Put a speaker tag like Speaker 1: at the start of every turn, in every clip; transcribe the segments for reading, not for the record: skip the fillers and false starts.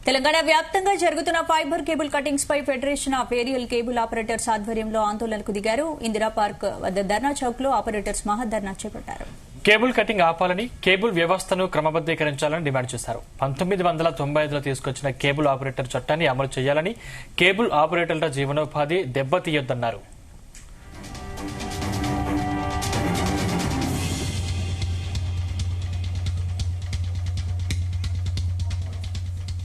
Speaker 1: తెలంగాణ వ్యాప్తంగా జరుగుతున్న fibre cable cuttings పై federation of aerial cable operators ఆధ్వర్యంలో ఆందోళనకు దిగారు. ఇందిరా పార్క్ వద్ద ధర్నా చౌక్ లో ఆపరేటర్స్ మహాధర్నా చేపట్టారు.
Speaker 2: కేబుల్ కటింగ్ ఆపాలని, కేబుల్ వ్యవస్థను క్రమబద్దీకరించాలని డిమాండ్ చేశారు. 1995లో తీసుకొచ్చిన కేబుల్ ఆపరేటర్ చట్టాన్ని అమలు చేయాలని, కేబుల్ ఆపరేటర్ల జీవనోపాధి దెబ్బతీయొద్దన్నారు.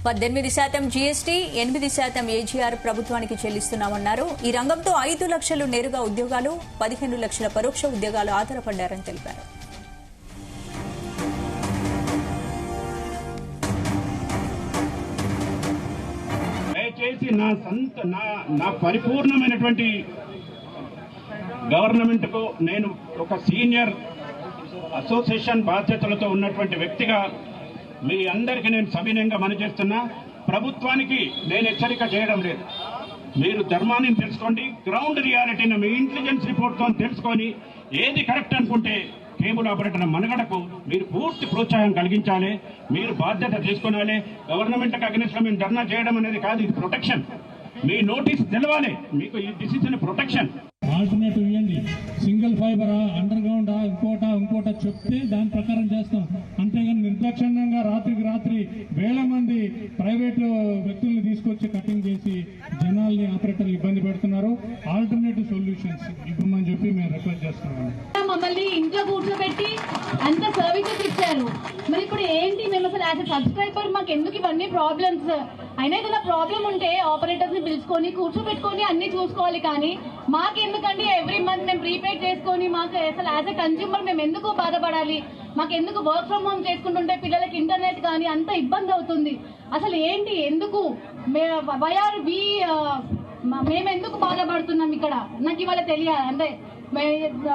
Speaker 1: 18% జీఎస్టీ, 8% ఏజీఆర్ ప్రభుత్వానికి చెల్లిస్తున్నామన్నారు. ఈ రంగంతో 5 లక్షలు నేరుగా ఉద్యోగాలు, 15 లక్షల పరోక్ష ఉద్యోగాలు ఆధారపడ్డారని తెలిపారు.
Speaker 3: దయచేసి నా పరిపూర్ణమైనటువంటి గవర్నమెంట్ కు నేను ఒక సీనియర్ అసోసియేషన్ బాధ్యతలతో ఉన్నటువంటి వ్యక్తిగా మీ అందరికీ నేను సవినయంగా మనచేస్తున్నా. ప్రభుత్వానికి నేను హెచ్చరిక చేయడం లేదు. మీరు ధర్మాన్ని తెలుసుకోండి, గ్రౌండ్ రియాలిటీని మీ ఇంటెలిజెన్స్ రిపోర్ట్ తో తెలుసుకొని ఏది కరెక్ట్ అనుకుంటే కేబుల్ ఆపరేటర్ మనుగడకు మీరు పూర్తి ప్రోత్సాహం కలిగించాలి. మీరు బాధ్యత తీసుకునాలి. గవర్నమెంట్ కి అగెన్స్ట్ మేము ధర్నా చేయడం అనేది కాదు, ఇది ప్రొటెక్షన్. మీ నోటీస్ తెలవాలి, మీకు ఈ డిసిజన్ ప్రొటెక్షన్.
Speaker 4: ఆల్టర్నేటివ్ ఇవ్వండి, సింగిల్ ఫైబరా, అండర్ గ్రౌండా, ఇంకోట చెప్తే దాని ప్రకారం చేస్తాం. అంతేగాని నిర్దాక్షిణ్యంగా రాత్రికి రాత్రి వేల మంది ప్రైవేట్ వ్యక్తుల్ని తీసుకొచ్చి కటింగ్ చేసి జనాల్ని ఆపరేటర్లు ఇబ్బంది పెడుతున్నారు. ఆల్టర్నేటివ్ సొల్యూషన్స్ ఇవ్వమని చెప్పి మేము రిక్వెస్ట్ చేస్తున్నాము.
Speaker 5: మమ్మల్ని ఇంట్లో కూర్చోబెట్టి అంత సర్వీసెస్ ఇచ్చారు. మరి ఇప్పుడు ఏంటి, మేము అసలు యాజ్ సబ్స్క్రైబర్ మాకు ఎందుకు ఇవన్నీ ప్రాబ్లమ్స్? అయినా ఏదైనా ప్రాబ్లం ఉంటే ఆపరేటర్స్ ని పిలుచుకొని కూర్చోబెట్టుకొని అన్ని చూసుకోవాలి. కానీ మాకెందుకండి ఎవ్రీ మంత్ మేము ప్రీపేడ్ చేసుకొని మాకు అసలు యాజ్ ఎ కన్స్యూమర్ మేము ఎందుకు బాధపడాలి? మాకు ఎందుకు వర్క్ ఫ్రమ్ హోమ్ చేసుకుంటుంటే పిల్లలకి ఇంటర్నెట్ కానీ అంత ఇబ్బంది అవుతుంది? అసలు ఏంటి, ఎందుకు మేము ఎందుకు బాధపడుతున్నాం ఇక్కడ? నాకు ఇవాళ తెలియాలి. అంటే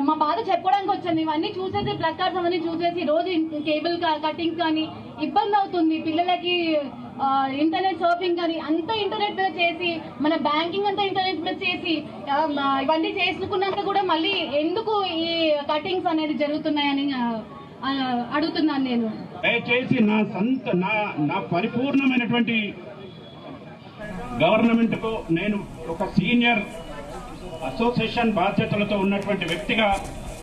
Speaker 5: మా బాధ చెప్పుకోవడానికి వచ్చాను. ఇవన్నీ చూసేసి ప్లకార్డ్స్ అవన్నీ చూసేసి రోజు కేబుల్ కటింగ్ కానీ ఇబ్బంది అవుతుంది. పిల్లలకి ఇంటర్నెట్ సర్ఫింగ్ కానీ అంతా ఇంటర్నెట్ మీద చేసి, మన బ్యాంకింగ్ అంతా ఇంటర్నెట్ మీద చేసి ఇవన్నీ చేసుకున్నాక కూడా మళ్ళీ ఎందుకు ఈ కటింగ్స్ అనేది జరుగుతున్నాయని అడుగుతున్నాను నేను.
Speaker 3: దయచేసి నా పరిపూర్ణమైనటువంటి గవర్నమెంట్ కు నేను ఒక సీనియర్ అసోసియేషన్ బాధ్యతలతో ఉన్నటువంటి వ్యక్తిగా